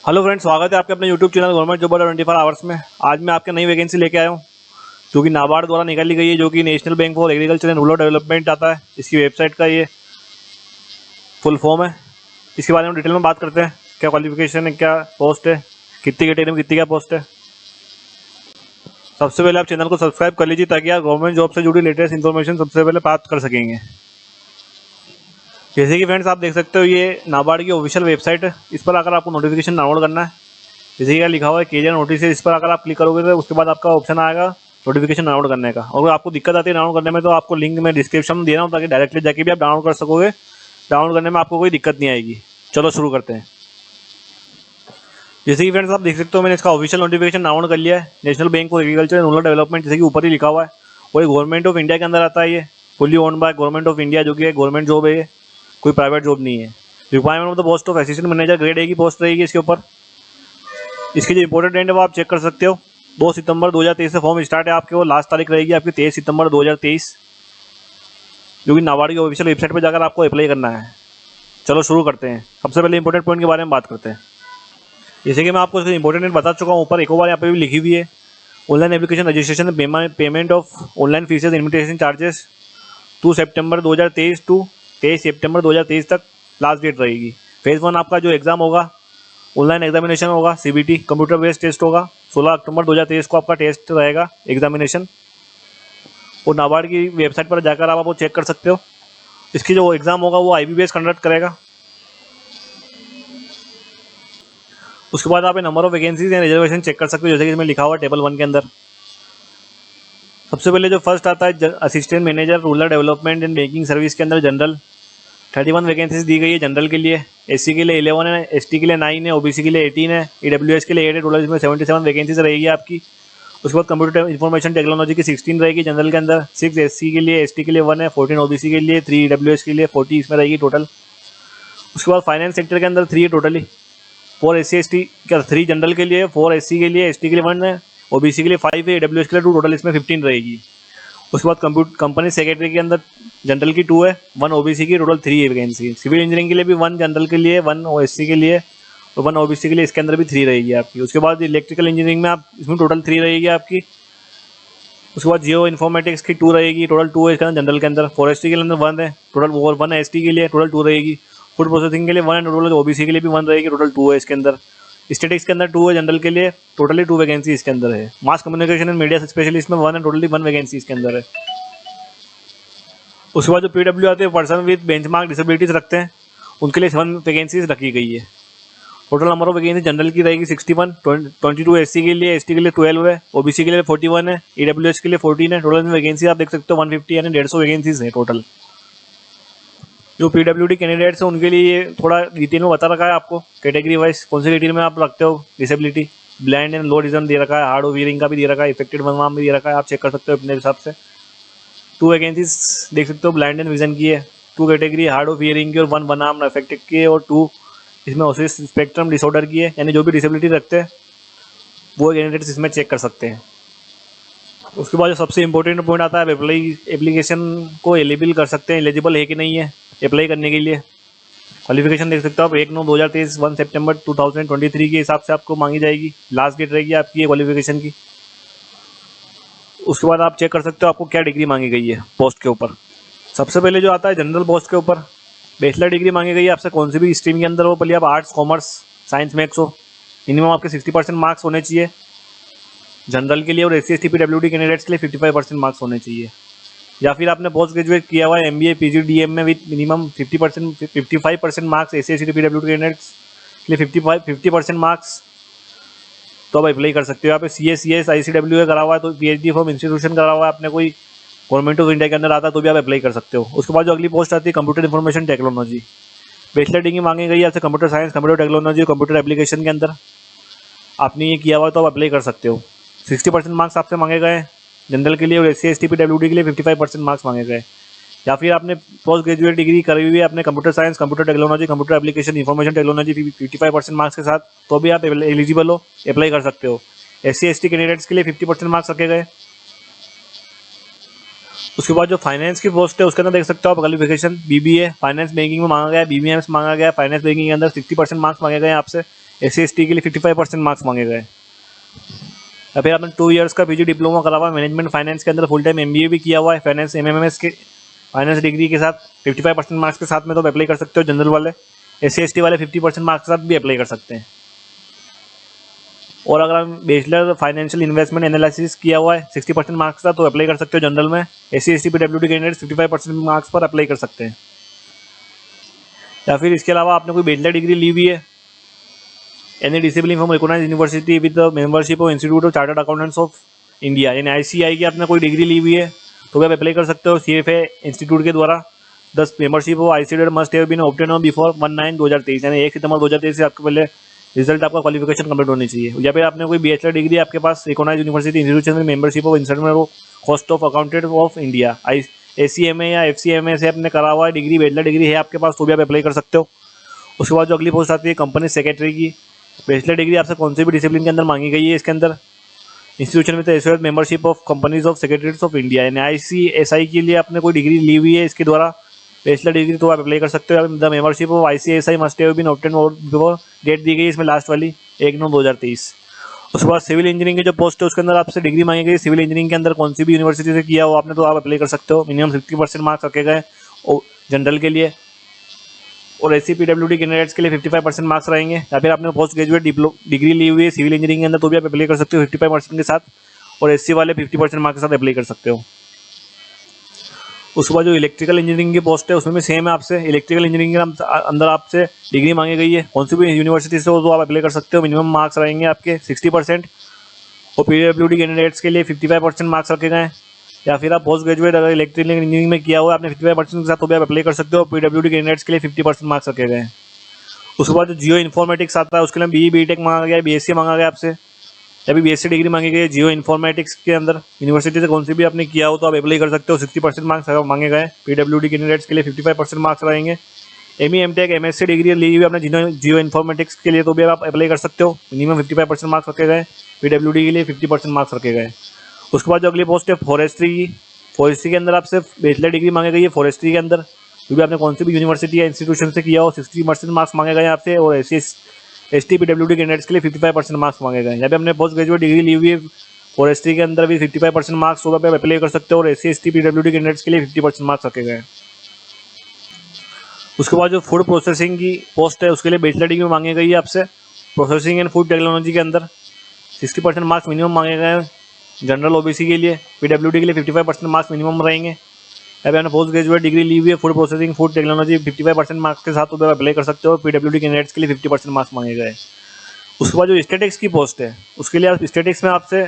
Hello friends, स्वागत है आपके अपने YouTube channel government job 24 hours में। आज मैं आपके नई वैकेंसी लेके आया हूँ जो कि नाबार्ड द्वारा निकाली गई है, जो कि national bank for agriculture and rural development आता है। इसकी वेबसाइट का ये फुल फॉर्म है। इसके बारे में डिटेल में बात करते हैं। क्या क्वालिफिकेशन है, क्या पोस्ट है, कितनी कैटेगरी में कितनी क्या पोस्ट है। सबसे पहले आप चैनल को सब्सक्राइब कर लीजिए ताकि आप गवर्नमेंट जॉब से जुड़ी लेटेस्ट इन्फॉर्मेशन सबसे पहले प्राप्त कर सकेंगे। जैसे कि फ्रेंड्स आप देख सकते हो, ये नाबार्ड की ऑफिशियल वेबसाइट है। इस पर अगर आपको नोटिफिकेशन डाउनलोड करना है, जैसे कि लिखा हुआ है केजर नोटिस, इस पर अगर आप क्लिक करोगे तो उसके बाद आपका ऑप्शन आएगा नोटिफिकेशन डाउनलोड करने का। और अगर आपको दिक्कत आती है डाउनलोड करने में तो आपको लिंक में डिस्क्रिप्शन में दे रहा हूँ ताकि डायरेक्टली जाके भी आप डाउनलोड कर सकोगे। डाउनलोड करने में आपको कोई दिक्कत नहीं आएगी। चलो शुरू करते हैं। जैसे कि फ्रेंड्स आप देख सकते हो, मैंने इसका ऑफिशियल नोटिफिकेशन डाउनलोड कर लिया है। National bank for agriculture and rural development, जैसे कि ऊपर ही लिखा हुआ है, और ये गवर्नमेंट ऑफ इंडिया के अंदर आता है। ये fully owned by government of India, जो कि गवर्नमेंट जॉब है, ये कोई प्राइवेट जॉब नहीं है। Requirement of the post of assistant manager grade A की पोस्ट रहेगी इसके ऊपर। इसकी जो इंपॉर्टेंट डेट है वो आप चेक कर सकते हो। 2 सितंबर 2023 से फॉर्म स्टार्ट है आपके, वो लास्ट तारीख रहेगी आपकी 23 सितंबर 2023, जो कि नाबार्ड की ऑफिशियल वेबसाइट पर जाकर आपको अप्लाई करना है। चलो शुरू करते हैं। सबसे पहले इंपॉर्टेंट पॉइंट के बारे में बात करते हैं। जैसे कि मैं आपको इसकी इंपॉर्टेंट डेट बता चुका हूँ, ऊपर एक और बार यहाँ पे भी लिखी हुई है। Online application registration payment of online fees invitation charges 2 सितंबर 2023 टू 23 सितंबर 2023 तक लास्ट डेट रहेगी। फेज़ 1 आपका जो एग्ज़ाम होगा, ऑनलाइन एग्जामिनेशन होगा, सीबीटी कंप्यूटर बेस्ड टेस्ट होगा। 16 अक्टूबर 2023 को आपका टेस्ट रहेगा, एग्जामिनेशन। और नाबार्ड की वेबसाइट पर जाकर आप वो चेक कर सकते हो। इसकी जो एग्ज़ाम होगा वो IB बेस्ड कंडक्ट करेगा। उसके बाद आप number of vacancies and reservation check कर सकते हो, जैसे कि इसमें लिखा हुआ है टेबल 1 के अंदर। सबसे पहले जो फर्स्ट आता है assistant manager rural development and banking service के अंदर जनरल, 31 वैकेंसीज दी गई है जनरल के लिए। SC के लिए 11 है, ST के लिए 9 है, OBC के लिए 18 है, EWS के लिए 8 है। टोटल इसमें 77 वैकेंसीज रहेगी आपकी। उसके बाद कंप्यूटर इन्फॉर्मेशन टेक्नोलॉजी की 16 रहेगी जनरल के अंदर। 6 SC के लिए, ST के लिए 1 है, 14 OBC के लिए, 3 EWS के लिए, 40 इसमें रहेगी टोटल। उसके बाद फाइनेंस सेक्टर के अंदर 3 है टोटली। 4 SC ST क्या 3 जनरल के लिए, 4 SC के लिए, ST के लिए 1 है, OBC के लिए 5 है, EWS के लिए 2, टोटल इसमें 15 रहेगी। उसके बाद कंपनी सेक्रेटरी के अंदर जनरल की 2 है, 1 OBC की, टोटल 3 है वैकेंसी। सिविल इंजीनियरिंग के लिए भी 1 जनरल के लिए, 1 SC के लिए और 1 OBC के लिए, इसके अंदर भी 3 रहेगी आपकी। उसके बाद इलेक्ट्रिकल इंजीनियरिंग में आप इसमें टोटल 3 रहेगी आपकी। उसके बाद जियो इन्फॉर्मेटिक्स की 2 रहेगी, टोटल 2 है इसके अंदर जनरल के अंदर। फॉरेस्ट्री के अंदर 1 है टोटल, और 1 है ST के लिए, टोटल 2 रहेगी। फूड प्रोसेसिंग के लिए 1 है टोटल, OBC के लिए भी 1 रहेगी, टोटल 2 है इसके अंदर। स्टेटिक्स के अंदर 2 है जनरल के लिए, टोटली 2 वैकेंसी इसके अंदर है। Mass communication and media specialist में 1 है, टोटली 1 वैकेंसी इसके अंदर है। उसके बाद जो PW आते हैं, पर्सन विद बेंचमार्क डिसेबिलिटीज रखते हैं, उनके लिए 7 वैकेंसीज रखी गई है। Total number of vacancy general की रहेगी 61, 22 SC के लिए, ST के लिए 12 है, OBC के लिए 41 है, EWS के लिए 14 है। टोटल वैकेंसी आप देख सकते हो 150 यानी 150 वैकेंसीज है टोटल। जो PWD कैंडिडेट्स हैं उनके लिए थोड़ा डिटेल में बता रखा है आपको, कैटेगरी वाइज कौन सी कैटेगरी में आप रखते हो disability. Blind and low vision दे रखा है, हार्ड ऑफ हियरिंग का भी दे रखा है, इफेक्टेड वन भी दे रखा है, आप चेक कर सकते हो अपने हिसाब से। 2 वैकेंसीज देख सकते हो ब्लाइंड एंड विजन की है, 2 कैटेगरी हार्ड ऑफ हियरिंग की और 1 वन आर्म अफेक्टेड की है, और 2 इसमें ऑटिस्टिक स्पेक्ट्रम डिसऑर्डर की है, यानी जो भी डिसेबिलिटी रखते हैं वो कैंडिडेट्स इसमें चेक कर सकते हैं। उसके बाद जो सबसे इंपॉर्टेंट पॉइंट आता है, एप्लीकेशन को एलिजिबल कर सकते हैं, एलिजिबल है कि नहीं है अप्लाई करने के लिए। क्वालिफिकेशन देख सकते हो आप, 1/9/2023 1 सितंबर 2023 के हिसाब से आपको मांगी जाएगी, लास्ट डेट रहेगी आपकी ये क्वालिफिकेशन की। उसके बाद आप चेक कर सकते हो आपको क्या डिग्री मांगी गई है पोस्ट के ऊपर। सबसे पहले जो आता है जनरल पोस्ट के ऊपर, बैचलर डिग्री मांगी गई है आपसे, कौन सी भी स्ट्रीम के अंदर हो, भले आप आर्ट्स कॉमर्स साइंस मैथ्स हो। मिनिमम आपके 60% मार्क्स होने चाहिए जनरल के लिए, और SC ST PWD कैंडिडेट्स के लिए 55% मार्क्स होने चाहिए। या फिर आपने पोस्ट ग्रेजुएट किया हुआ है MBA PG DM में with minimum 55% marks, SC ST PWD candidates के लिए 50% मार्क्स, तो आप अप्लाई कर सकते हो। यहाँ पे CA CS ICWA करा हुआ है, तो PhD फ्रॉम इंस्टीट्यूशन करा हुआ है आपने, कोई गवर्नमेंट ऑफ इंडिया के अंदर आता है तो भी आप अप्लाई कर सकते हो। उसके बाद जो अगली पोस्ट आती है computer information technology, bachelor degree मांगी गई है आपसे computer science, computer technology, computer application के अंदर आपने ये किया हुआ है तो आप अप्लाई कर सकते हो। 60% मार्क्स आपसे मांगे गए हैं जनरल के लिए, और SC ST PWD के लिए 55% मार्क्स मांगे गए। या फिर आपने पोस्ट ग्रेजुएट डिग्री करी हुई है आपने computer science, computer technology, computer application, information technology 55% marks के साथ, तो भी आप एलिजिबल हो, अप्लाई कर सकते हो। SC ST कैंडिडेट्स के लिए 50% मार्क्स रखे गए। उसके बाद जो फाइनेंस की पोस्ट है उसके अंदर देख सकते हो आप क्वालिफिकेशन BBA फाइनेंस बैंकिंग में मांगा गया है, BBMS मांगा गया है। फाइनेंस बैंकिंग के अंदर 60% मार्क्स मांगे गए हैं आपसे, SC/ST के लिए 55% मार्क्स मांगे गए। या फिर आपने 2 इयर्स का PG डिप्लोमा करा हुआ है मैनेजमेंट फाइनेंस के अंदर, फुल टाइम MBA भी किया हुआ है फाइनेंस MMS के फाइनेंस डिग्री के साथ 55% मार्क्स के साथ में, तो आप अप्लाई कर सकते हो जनरल वाले। SC/ST वाले 50% मार्क्स के साथ भी अप्लाई कर सकते हैं। और अगर हम बैचलर फाइनेंशियल इन्वेस्टमेंट एनालिसिस किया हुआ है 60% मार्क्स का, तो अप्लाई कर सकते हो जनरल में। SC/ST PWD कैंडिडेट 55% मार्क्स पर अप्लाई कर सकते हैं। या फिर इसके अलावा आपने कोई बैचलर डिग्री ली हुई है any discipline from recognised university with membership of institute of chartered accountants of India, यानी ICAI की आपने कोई डिग्री ली हुई है तो भी आप अप्लाई कर सकते हो CFA इंस्टीट्यूट के द्वारा। 10 membership of ICAI must have been obtain on before 1/9/2023, यानी 1 सितंबर 2023 से आपके पहले रिजल्ट आपका क्वालिफिकेशन कंप्लीट होनी चाहिए। या फिर आपने कोई बैचलर डिग्री आपके पास रिकॉग्नाइज्ड यूनिवर्सिटी इंस्टीट्यूशन में membership of institute of cost of accountant of India ACMA या FCMA से आपने करा हुआ है डिग्री, बैचलर डिग्री है आपके पास, तो भी आप अप्लाई कर सकते हो। उसके बाद जो अगली पोस्ट आती है कंपनी सेक्रेटरी की। बैचलर डिग्री आपसे कौन से भी डिसिप्लिन के अंदर मांगी गई है इसके अंदर, इंस्टीट्यूशन में associate membership of companies of secretaries of India, यानी ICSI के लिए आपने कोई डिग्री ली हुई है इसके द्वारा बैचलर डिग्री, तो आप अप्लाई कर सकते हो। The membership of ICSI must have been obtain before, date दी गई इसमें लास्ट वाली 1/9/2023। उसके बाद सिविल इंजीनियरिंग की जो पोस्ट है उसके अंदर आपसे डिग्री मांगी गई सिविल इंजीनियरिंग के अंदर कौन सी भी यूनिवर्सिटी से किया हो आपने, तो आप अप्लाई कर सकते हो। मिनिमम 60% मार्क्स रखे गए जनरल के लिए, और SC PWD कैंडिडेट्स के लिए 55% मार्क्स रहेंगे। या फिर आपने पोस्ट ग्रेजुएट डिग्री ली हुई है सिविल इंजीनियरिंग के अंदर, तो भी आप अप्लाई कर सकते हो 55% के साथ, और SC वाले 50% मार्क्स के साथ अप्लाई कर सकते हो। उसके बाद जो इलेक्ट्रिकल इंजीनियरिंग की पोस्ट है उसमें भी सेम है, आपसे इलेक्ट्रिकल इंजीनियरिंग के अंदर आपसे डिग्री मांगी गई है कौन सी भी यूनिवर्सिटी से हो तो आप अप्लाई कर सकते हो। मिनिमम मार्क्स रहेंगे आपके 60%, और PWD कैंडिडेट्स के लिए 55% मार्क्स रखे गए हैं। या फिर आप पोस्ट ग्रेजुएट अगर इलेक्ट्रिकल इंजीनियरिंग में किया हुआ है आपने 55% के साथ, तो भी आप अप्लाई कर सकते हो। PWD कैंडिडेट्स के लिए 50% मार्क्स रखे गए हैं। उसके बाद जो जियो इन्फॉर्मेटिक्स आता है उसके लिए BE BTech मांगा गया है, BSc मांगा गया आपसे, या फिर BSc डिग्री मांगी गई है जियो इन्फॉर्मेटिक्स के अंदर, यूनिवर्सिटी से कौन सी भी आपने किया हो तो आप अप्लाई कर सकते हो। 60% मार्क्स मांगे गए। PWD कैंडिडेट्स के लिए 55% मार्क्स रहेंगे। ME MTech MSc डिग्री ली हुई आपने जियो इन्फॉर्मेटिक्स के लिए, तो भी आप अप्लाई कर सकते हो। मिनिमम 55% मार्क्स रखे गए। PWD के लिए 50% मार्क्स रखे गए। उसके बाद जो अगली पोस्ट है फॉरेस्ट्री की। फॉरेस्ट्री के अंदर आपसे बैचलर डिग्री मांगी गई है फॉरेस्ट्री के अंदर, क्योंकि आपने कौन सी भी यूनिवर्सिटी या इंस्टीट्यूशन से किया हो 60% मार्क्स मांगे गए आपसे, और SC PWD कैंडिडेट्स के लिए 55% मार्क्स मांगे गए। जहाँ पे हमने पोस्ट ग्रेजुएट डिग्री ली हुई है फॉरेस्ट्री के अंदर भी 55% मार्क्स होगा, आप अप्लाई कर सकते हो, और SC ST PWD कैंडिडेट्स के लिए 50% मार्क्स रखे गए। उसके बाद जो फूड प्रोसेसिंग की पोस्ट है उसके लिए बैचलर डिग्री मांगी गई है आपसे प्रोसेसिंग एंड फूड टेक्नोलॉजी के अंदर, 60% मार्क्स मिनिमम मांगे गए हैं जनरल OBC के लिए। PWD के लिए 55% मार्क्स मिनिमम रहेंगे। अभी आपने पोस्ट ग्रेजुएट डिग्री ली हुई है food processing food technology 55% marks के साथ, तो आप अप्लाई कर सकते हो। PWD कैंडिडेट्स के लिए 50% मार्क्स मांगे गए। उसके बाद जो स्टैटिक्स की पोस्ट है उसके लिए आप स्टैटिक्स में आपसे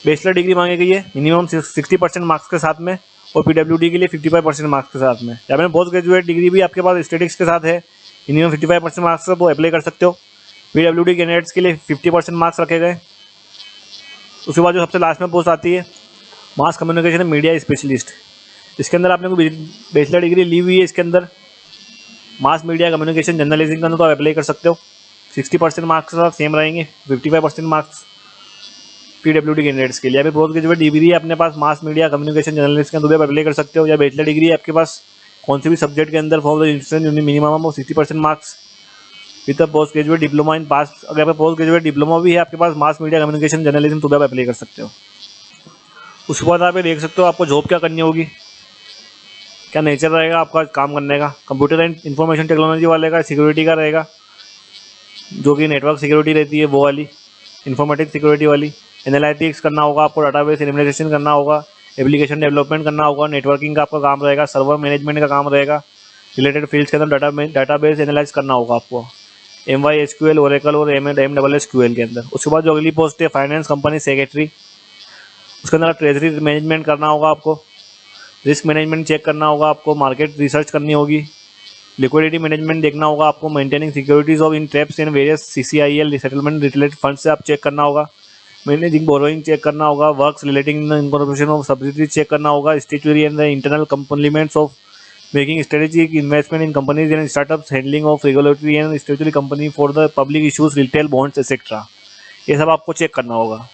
बैचलर डिग्री मांगी गई है मिनिमम 60% मार्क्स के साथ में, और PWD के लिए 55% मार्क्स के साथ में। या फिर पोस्ट ग्रेजुएट डिग्री भी आपके पास स्टैटिक्स के साथ है मिनिमम 55% मार्क्स का, तो अप्लाई कर सकते हो। PWD कैंडिडेट्स के लिए 50% मार्क्स रखे गए। उसके बाद जो सबसे लास्ट में पोस्ट आती है मास कम्युनिकेशन मीडिया स्पेशलिस्ट, इसके अंदर आपने कोई बैचलर डिग्री ली हुई है इसके अंदर मास मीडिया कम्युनिकेशन जर्नलिज्म के अंदर, तो आप अप्लाई कर सकते हो। 60% मार्क्स के साथ सेम रहेंगे, 55% मार्क्स PWD कैंडिडेट्स के लिए। अभी पोस्ट ग्रेजुएट डिग्री है अपने पास मास मीडिया कम्युनिकेशन जर्नलिस्ट के अंदर, तो आप अप्लाई कर सकते हो। या बैचलर डिग्री है आपके पास कौन से भी सब्जेक्ट के अंदर for the institution minimum of 60% marks with post graduate diploma in pass. अगर आपका पोस्ट ग्रेजुएट डिप्लोमा भी है आपके पास मास मीडिया कम्युनिकेशन जर्नलिज्म, तो आप अप्लाई कर सकते हो। उसके बाद आप ये देख सकते हो आपको जॉब क्या करनी होगी, क्या नेचर रहेगा आपका काम करने का। कंप्यूटर एंड इंफॉर्मेशन टेक्नोलॉजी वाले का सिक्योरिटी का रहेगा, जो कि नेटवर्क सिक्योरिटी रहती है वो वाली, इंफॉर्मेटिक्स सिक्योरिटी वाली। एनालिटिक्स करना होगा आपको, डाटाबेस एलिमिनेशन करना होगा, एप्लीकेशन डेवलपमेंट करना होगा, नेटवर्किंग का आपका काम रहेगा, सर्वर मैनेजमेंट का काम रहेगा, रिलेटेड फील्ड्स के अंदर डाटाबेस एनालाइज करना होगा आपको MySQL ओरेकल और MSSQL के अंदर। उसके बाद जो अगली पोस्ट है फाइनेंस कंपनी सेक्रेटरी, उसके अंदर ट्रेजरी मैनेजमेंट करना होगा आपको, रिस्क मैनेजमेंट चेक करना होगा आपको, मार्केट रिसर्च करनी होगी, लिक्विडिटी मैनेजमेंट देखना होगा आपको, maintaining securities of in traps and various CCIL settlement related fund से आप चेक करना होगा, मैनेजिंग बोरोइंग चेक करना होगा, works relating incorporation of subsidiary check करना होगा, statutory and the internal compliments of making strategic investment in companies and startups, handling of regulatory and statutory company for the public issues, retail bonds etcetera, ये सब आपको check करना होगा।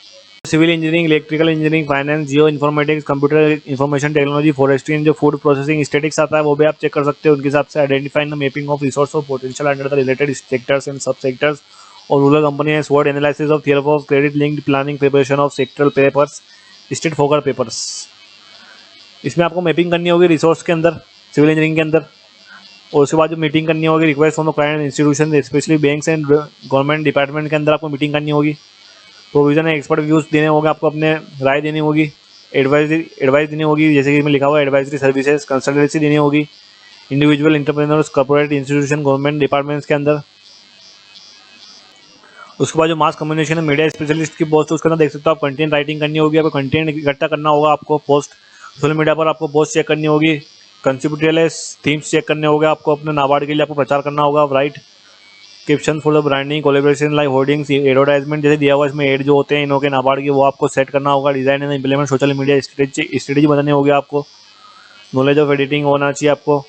Civil engineering, electrical engineering, finance, geo informatics, computer information technology, forestry and जो food processing statics आता है वो भी आप चेक कर सकते हो। उनके हिसाब से identifying the mapping of resource of potential under the related sectors and सब सेक्टर्स और रूरल कंपनी है SWOT analysis of there of credit linked planning preparation of sectoral papers state फोकर papers. इसमें आपको मैपिंग करनी होगी रिसोर्स के अंदर, civil engineering के अंदर, और उसके बाद जो मीटिंग करनी होगी request from the client institution specially banks and government department के अंदर आपको मीटिंग करनी होगी। प्रोविजन एक्सपर्ट व्यूज देने होंगे, आपको अपने राय देनी होगी, एडवाइस देनी होगी, जैसे कि इसमें लिखा हुआ है एडवाइजरी सर्विसेज कंसल्टेंसी देनी होगी individual entrepreneurs corporate institution government departments के अंदर। उसके बाद जो मास कम्युनिकेशन मीडिया स्पेशलिस्ट की पोस्ट उसके अंदर देख सकते हो आप कंटेंट राइटिंग करनी होगी, आपको कंटेंट इकट्ठा करना होगा, आपको पोस्ट सोशल मीडिया पर आपको पोस्ट चेक करनी होगी, कंसेप्चुअल थीम्स चेक करने होंगे, आपको अपने नाबार्ड के लिए आपको प्रचार करना होगा, right caption for the branding collaboration like hoardings advertisement जैसे दिया हुआ इसमें एड जो होते हैं इनों के नाबार्ड के वो आपको सेट करना होगा, design and implement social media strategy बनानी होगी, आपको नॉलेज ऑफ एडिटिंग होना चाहिए, आपको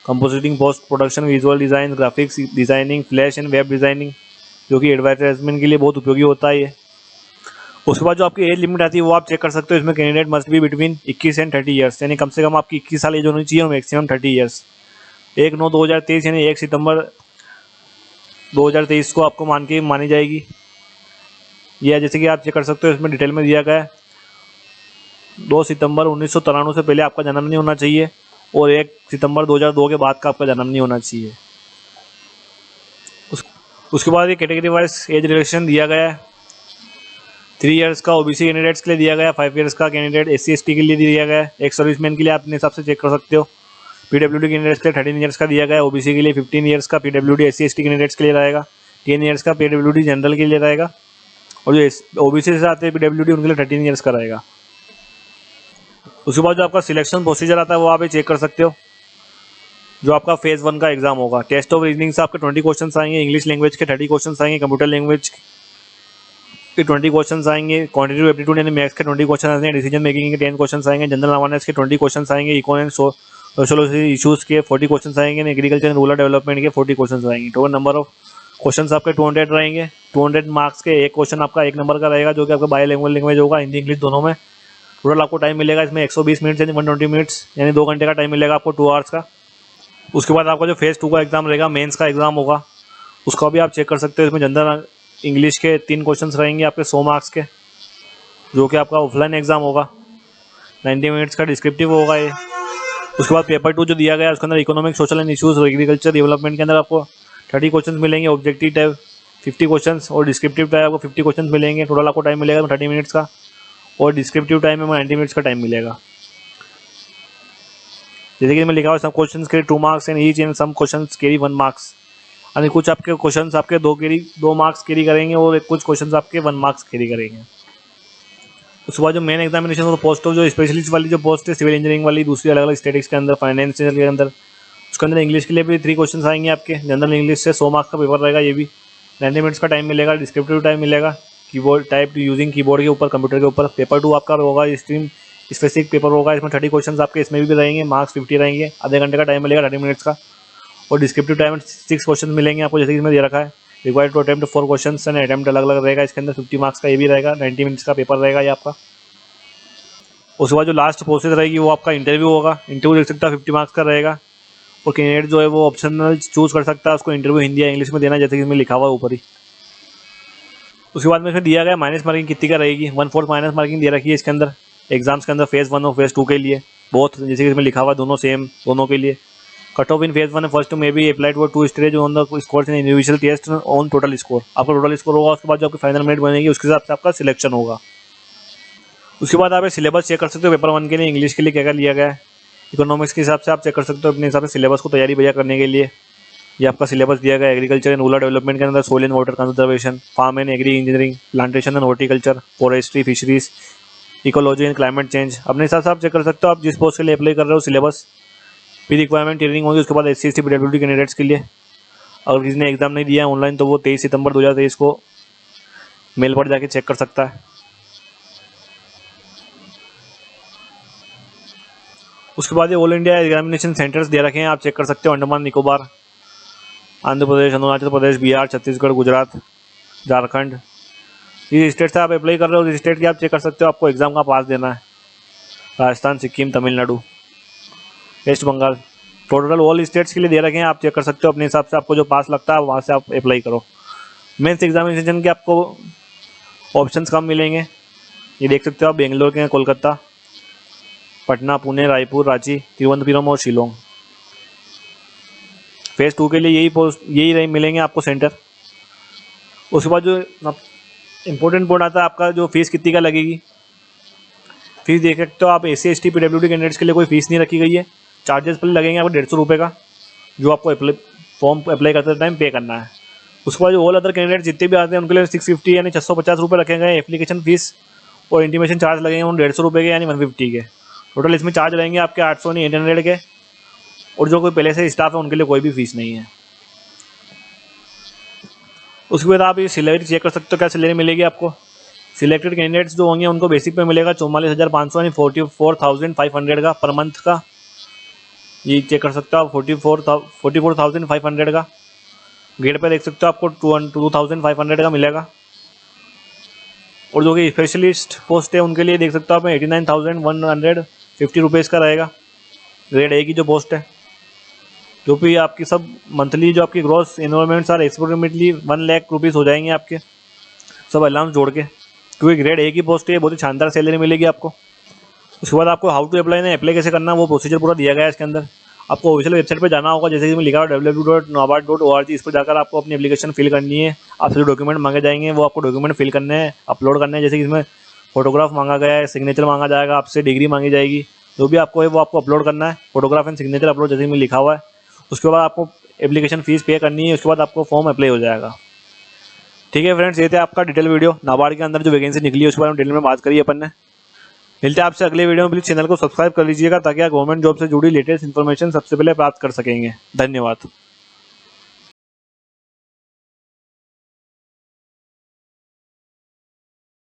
compositing post production visual design graphics designing flash and web designing जो कि एडवर्टाइजमेंट के लिए बहुत उपयोगी होता है ये। उसके बाद जो आपकी एज लिमिट आती है वो आप चेक कर सकते हो, इसमें candidate must be between 21 and 30 years, यानी कम से कम आपकी 21 साल एज होनी चाहिए और मैक्सिमम 30 ईयर्स। 1/9/2023 यानी 1 सितंबर 2023 को आपको मानी जाएगी। यह जैसे कि आप चेक कर सकते हो इसमें डिटेल में दिया गया है 2 सितंबर 1993 से पहले आपका जन्म नहीं होना चाहिए और 1 सितंबर 2002 के बाद का आपका जन्म नहीं होना चाहिए। उसके बाद ये कैटेगरी वाइज एज रिलेक्शन दिया गया है, 3 इयर्स का ओबीसी कैंडिडेट्स के लिए दिया गया, 5 इयर्स का कैंडिडेट SC/ST के लिए दिया गया है, एक सर्विसमैन के लिए आप अपने हिसाब से चेक कर सकते हो। PWD कैंडिडेट्स के लिए 13 इयर्स का दिया गया है, ओबीसी के लिए 15 इयर्स का PWD SC/ST कैंडिडेट्स के लिए रहेगा, 10 इयर्स का PWD जनरल के लिए रहेगा, और जो ओबीसी से आते हैं PWD उनके लिए 13 इयर्स का रहेगा। उसके बाद जो आपका सिलेक्शन प्रोसीजर आता है वो आप चेक कर सकते हो। जो आपका फेज़ 1 का एग्जाम होगा, टेस्ट ऑफ रीजनिंग से आपके 20 क्वेश्चन आएंगे, इंग्लिश लैंग्वेज के 30 क्वेश्चन आएंगे, कंप्यूटर लैंग्वेज के 20 क्वेश्चन आएंगे, क्वांटिटेटिव एप्टीट्यूड यानी मैथ्स के 20 क्वेश्चन आएंगे, डिसीजन मेकिंग के 10 क्वेश्चन आएंगे, जनरल अवेयरनेस के 20 क्वेश्चन आएंगे, इकोनॉमिक सोशोलॉजी इशूज़ के 40 क्वेश्चन आएंगे, एग्रीकल्चर एंड रूरल डेवलपमेंट के 40 क्वेश्चन आएंगे। टोटल नंबर ऑफ क्वेश्चन आपके 200 रहेंगे। 200 मार्क्स के एक क्वेश्चन आपका 1 नंबर का रहेगा जो कि आपका बायलैंग्वेज लैंग्वेज होगा, हिंदी इंग्लिश दोनों में। टोटल आपको टाइम मिलेगा इसमें 120 मिनट यानी 120 मिनट्स यानी 2 घंटे का टाइम मिलेगा आपको 2 आवर्स का। उसके बाद आपका जो फेज़ 2 का एग्जाम रहेगा, मेंस का एग्जाम होगा, उसका भी आप चेक कर सकते हो। इसमें जनरल इंग्लिश के 3 क्वेश्चन रहेंगे आपके 100 मार्क्स के, जो कि आपका ऑफलाइन एग्जाम होगा, 90 मिनट्स का डिस्क्रिप्टिव होगा ये। उसके बाद पेपर 2 जो दिया गया है उसके अंदर इकोनॉमिक सोशल एंड इशूज़ और एग्रीकल्चर डेवलपमेंट के अंदर आपको 30 क्वेश्चन मिलेंगे, ऑब्जेक्टिव टाइप 50 क्वेश्चन और डिस्क्रिप्टिव टाइप आपको 50 क्वेश्चन मिलेंगे। टोटल आपको टाइम मिलेगा 30 मिनट्स का और डिस्क्रिप्टिव टाइम में 90 मिनट्स का टाइम मिलेगा। जैसे कि मैं लिखा हुआ some questions carry 2 marks and each and some questions carry 1 marks, यानी कुछ आपके क्वेश्चंस आपके 2 मार्क्स कैरी करेंगे और कुछ क्वेश्चंस आपके 1 मार्क्स कैरी करेंगे। उसके बाद जो मेन एग्जामिनेशन और पोस्ट ऑफ जो स्पेशलिस्ट वाली जो पोस्ट है सिविल इंजीनियरिंग वाली, दूसरी अलग अलग स्टैटिक्स के अंदर, फाइनेंशियल के अंदर, उसके अंदर इंग्लिश के लिए भी 3 क्वेश्चन आएंगे आपके। जनरल इंग्लिश से 100 मार्क्स का पेपर रहेगा, ये भी 90 मिनट्स का टाइम मिलेगा। डिस्क्रिप्टिव टाइम मिलेगा, कीबोर्ड टाइप यूजिंग कीबोर्ड के ऊपर कंप्यूटर के ऊपर। पेपर 2 आपका होगा स्ट्रीम स्पेसिफिक पेपर होगा, इसमें 30 क्वेश्चन आपके इसमें भी रहेंगे, मार्क्स 50 रहेंगे, आधे घंटे का टाइम मिलेगा 30 मिनट्स का। और डिस्क्रिप्टिव टाइम 6 क्वेश्चन मिलेंगे आपको, जैसे कि इसमें दे रखा है required to attempt 4 question and attempt अलग अलग रहेगा इसके अंदर। 50 मार्क्स का ये भी रहेगा, 90 मिनट्स का पेपर रहेगा ये आपका। उसके बाद जो लास्ट प्रोसेस रहेगी वो आपका इंटरव्यू होगा। इंटरव्यू देख सकता है 50 मार्क्स का रहेगा और कैंडिडेट जो है वो ऑप्शनल चूज़ कर सकता है उसको इंटरव्यू हिंदी या इंग्लिश में देना, जैसे कि इसमें लिखा हुआ है ऊपर ही। उसके बाद में इसमें दिया गया माइनस मार्किंग कितनी का रहेगी, 1/4 माइनस मार्किंग दे रखी है इसके अंदर एग्जाम्स के अंदर फेज़ 1 और फेज़ 2 के लिए बहुत, जैसे कि इसमें लिखा हुआ है दोनों सेम दोनों के लिए। Cut off in phase 1 first में भी applied for 2 stage on the score in individual test on total score. आपका टोटल स्कोर होगा, उसके बाद जो आपकी फाइनल मेरिट बनेगी उसके हिसाब से आपका सिलेक्शन होगा। उसके बाद आप सिलेबस चेक कर सकते हो पेपर 1 के लिए, इंग्लिश के लिए क्या क्या लिया गया है, इकोनॉमिक्स के हिसाब से आप चेक कर सकते हो अपने हिसाब से सिलेबस को तैयारी बढ़िया करने के लिए। ये आपका सिलेबस दिया गया एग्रीकल्चर एंड रूरल डेवलपमेंट के अंदर soil and water conservation, farm and agri engineering, plantation and horticulture, forestry, fisheries, ecology and climate change. अपने हिसाब से आप चेक कर सकते हो आप जिस पोस्ट के लिए अप्लाई कर रहे हो सिलेबस। फिर रिक्वायरमेंट ट्रेनिंग होगी उसके बाद SC/ST PWD कैंडिडेट्स के लिए। अगर किसी ने एग्जाम नहीं दिया है ऑनलाइन तो वो 23 सितंबर 2023 को मेल पर जाके चेक कर सकता है। उसके बाद ये ऑल इंडिया एग्जामिनेशन सेंटर्स दे रखे हैं, आप चेक कर सकते हो। अंडमान निकोबार, आंध्र प्रदेश, अरुणाचल प्रदेश, बिहार, छत्तीसगढ़, गुजरात, झारखंड, ये स्टेट से आप अप्लाई कर रहे हो, इस स्टेट की आप चेक कर सकते हो आपको एग्जाम का पास देना है। Rajasthan, Sikkim, Tamil Nadu, West Bengal, total all states के लिए दे रखे हैं, आप चेक कर सकते हो अपने हिसाब से आपको जो पास लगता है वहाँ से आप अप्लाई करो। मेंस एग्जामिनेशन के आपको ऑप्शंस कम मिलेंगे। ये देख सकते हो आप, बेंगलोर के हैं, कोलकाता, पटना, पुणे, रायपुर, रांची, तिरुवनंतपुरम और शिलोंग। फेज़ 2 के लिए यही मिलेंगे आपको सेंटर। उसके बाद जो इम्पोर्टेंट पॉइंट आता है आपका, जो फीस कितनी का लगेगी। फीस देख सकते हो आप, SC ST PWD कैंडिडेट्स के लिए कोई फीस नहीं रखी गई है। चार्जेस पहले लगेंगे आपको 150 रुपये का, जो आपको फॉर्म अप्लाई करते टाइम पे करना है। उसके बाद जो ऑल अदर कैंडिडेट जितने भी आते हैं उनके लिए 650 यानी 650 रुपये रखे गए एप्लीकेशन फीस, और इंटीमेशन चार्ज लगेंगे उन 150 रुपये के यानी 150 के। टोटल इसमें चार्ज रहेंगे आपके 800 यानी 800 के। और जो कोई पहले से स्टाफ है उनके लिए कोई भी फीस नहीं है। उसके बाद आप ये सैलरी चेक कर सकते हो, क्या सैलरी मिलेगी आपको। सिलेक्टेड कैंडिडेट्स जो होंगे उनको बेसिक पे मिलेगा 44,500 यानी 44,500 का पर मंथ का। ये चेक कर सकते हो आप, 44,500 का। ग्रेड पे देख सकते हो आपको 2,500 का मिलेगा। और जो कि स्पेशलिस्ट पोस्ट है उनके लिए देख सकते हो आप 89,150 रुपीज़ का रहेगा। ग्रेड A की जो पोस्ट है, जो भी आपकी सब मंथली जो आपकी gross involvements are approximately 1 lakh rupees हो जाएंगे आपके, सब अलाउंस जोड़ के। क्योंकि ग्रेड A की पोस्ट है, बहुत ही शानदार सैलरी मिलेगी आपको। उसके बाद आपको हाउ टू अप्लाई ना अप्लाई कैसे करना, वो प्रोसीजर पूरा दिया गया है इसके अंदर। आपको ऑफिशियल वेबसाइट पे जाना होगा, जैसे कि मैं लिखा हुआ www.nabard.org, इस पर जाकर आपको अपनी एप्लीकेशन फिल करनी है। आपसे जो डॉक्यूमेंट मांगे जाएंगे वो आपको डॉक्यूमेंट फिल करने हैं, अपलोड करने हैं। जैसे कि इसमें फोटोग्राफ मांगा गया है, सिग्नेचर मांगा जाएगा आपसे, डिग्री मांगी जाएगी, जो भी आपको है वो आपको अपलोड करना है। फोटोग्राफ एंड सिग्नेचर अपलोड जैसे कि मैं लिखा हुआ है। उसके बाद आपको एप्लीकेशन फ़ीस पे करनी है। उसके बाद आपको फॉर्म अप्लाई हो जाएगा। ठीक है फ्रेंड्स, ये थे आपका डिटेल वीडियो। नाबार्ड के अंदर जो वैकेंसी निकली है उस पर हम डिटेल में बात करिए अपन ने। मिलते हैं आपसे अगले वीडियो में। प्लीज़ चैनल को सब्सक्राइब कर लीजिएगा ताकि आप गवर्नमेंट जॉब से जुड़ी लेटेस्ट इन्फॉर्मेशन सबसे पहले प्राप्त कर सकेंगे। धन्यवाद।